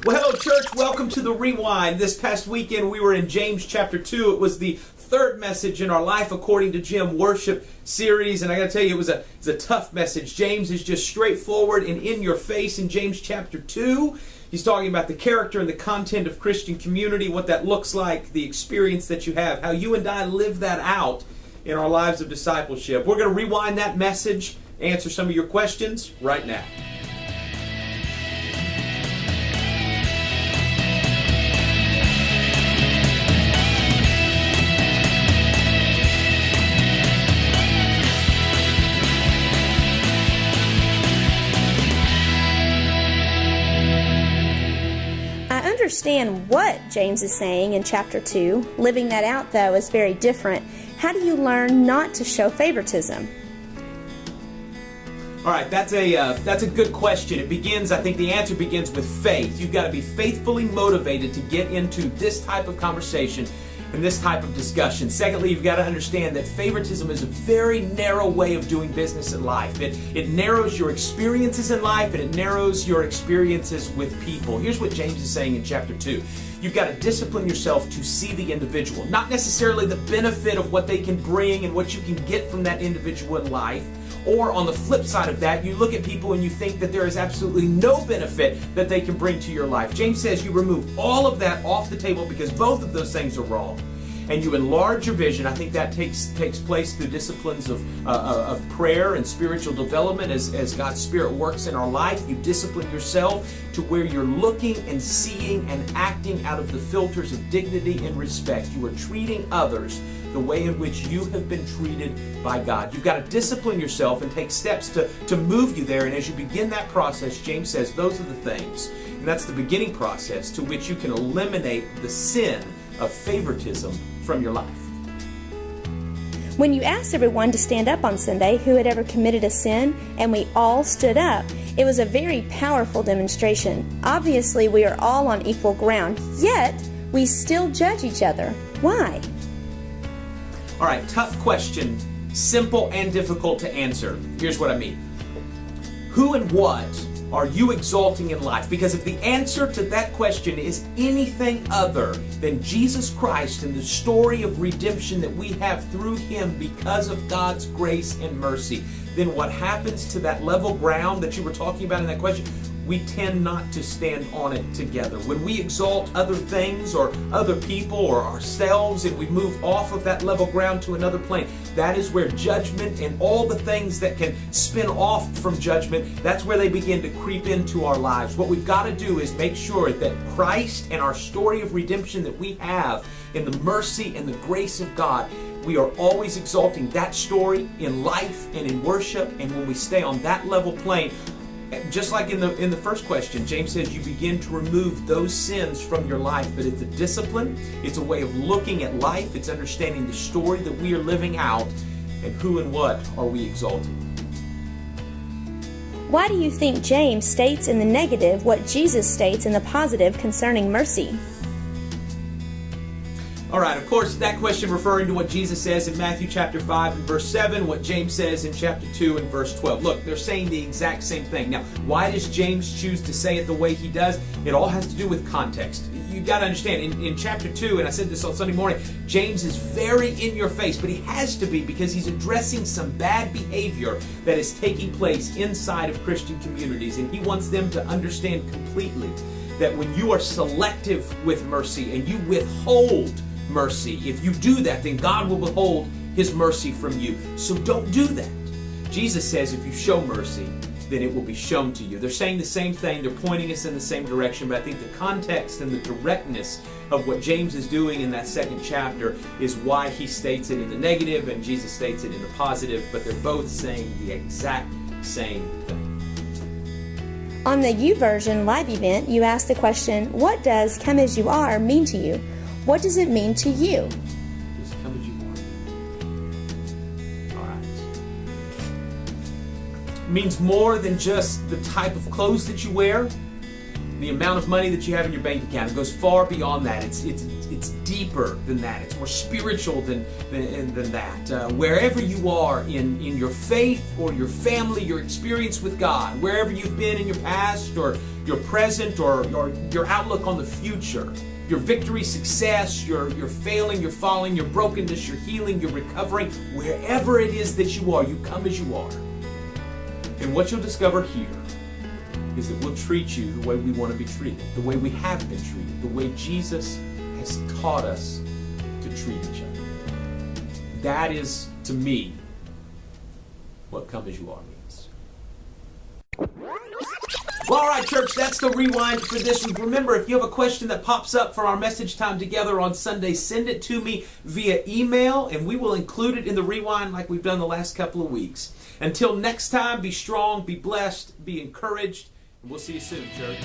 Well, hello, church. Welcome to the Rewind. This past weekend, we were in James chapter 2. It was the third message in our Life According to Jim worship series, and I got to tell you, it was a tough message. James is just straightforward and in your face in James chapter 2. He's talking about the character and the content of Christian community, what that looks like, the experience that you have, how you and I live that out in our lives of discipleship. We're going to rewind that message, answer some of your questions right now. Understand what James is saying in chapter 2. Living that out, though, is very different. How do you learn not to show favoritism? All right, that's a good question. I think the answer begins with faith. You've got to be faithfully motivated to get into this type of conversation and this type of discussion. Secondly, you've got to understand that favoritism is a very narrow way of doing business in life. It narrows your experiences in life, and it narrows your experiences with people. Here's what James is saying in chapter 2. You've got to discipline yourself to see the individual, not necessarily the benefit of what they can bring and what you can get from that individual in life. Or on the flip side of that, you look at people and you think that there is absolutely no benefit that they can bring to your life. James says you remove all of that off the table because both of those things are wrong. And you enlarge your vision. I think that takes place through disciplines of prayer and spiritual development as God's Spirit works in our life. You discipline yourself to where you're looking and seeing and acting out of the filters of dignity and respect. You are treating others the way in which you have been treated by God. You've got to discipline yourself and take steps to move you there. And as you begin that process, James says those are the things. And that's the beginning process to which you can eliminate the sin of favoritism from your life. When you asked everyone to stand up on Sunday who had ever committed a sin, and we all stood up, it was a very powerful demonstration. Obviously, we are all on equal ground, yet we still judge each other. Why? All right, tough question, simple and difficult to answer. Here's what I mean. Who and what are you exalting in life? Because if the answer to that question is anything other than Jesus Christ and the story of redemption that we have through Him because of God's grace and mercy, then what happens to that level ground that you were talking about in that question? We tend not to stand on it together. When we exalt other things or other people or ourselves and we move off of that level ground to another plane, that is where judgment and all the things that can spin off from judgment, that's where they begin to creep into our lives. What we've got to do is make sure that Christ and our story of redemption that we have in the mercy and the grace of God, we are always exalting that story in life and in worship. And when we stay on that level plane, just like in the first question, James says you begin to remove those sins from your life. But it's a discipline. It's a way of looking at life. It's understanding the story that we are living out and who and what are we exalting. Why do you think James states in the negative what Jesus states in the positive concerning mercy? All right, of course, that question referring to what Jesus says in Matthew chapter 5 and verse 7, what James says in chapter 2 and verse 12. Look, they're saying the exact same thing. Now, why does James choose to say it the way he does? It all has to do with context. You've got to understand, in chapter 2, and I said this on Sunday morning, James is very in your face, but he has to be because he's addressing some bad behavior that is taking place inside of Christian communities, and he wants them to understand completely that when you are selective with mercy and you withhold mercy, if you do that, then God will withhold His mercy from you. So don't do that. Jesus says if you show mercy, then it will be shown to you. They're saying the same thing. They're pointing us in the same direction, but I think the context and the directness of what James is doing in that second chapter is why he states it in the negative and Jesus states it in the positive, but they're both saying the exact same thing. On the YouVersion live event, you asked the question, what does come as you are mean to you? What does it mean to you? Just come as you are. All right. It means more than just the type of clothes that you wear. the amount of money that you have in your bank account. It goes far beyond that. It's deeper than that. It's more spiritual than that. Wherever you are in your faith or your family, your experience with God, wherever you've been in your past or your present or your outlook on the future, your victory, success, your failing, your falling, your brokenness, your healing, your recovering, wherever it is that you are, you come as you are. And what you'll discover here is that we'll treat you the way we want to be treated, the way we have been treated, the way Jesus has taught us to treat each other. That is, to me, what come as you are means. Well, all right, church, that's the rewind for this week. Remember, if you have a question that pops up for our message time together on Sunday, send it to me via email, and we will include it in the rewind like we've done the last couple of weeks. Until next time, be strong, be blessed, be encouraged, and we'll see you soon, church.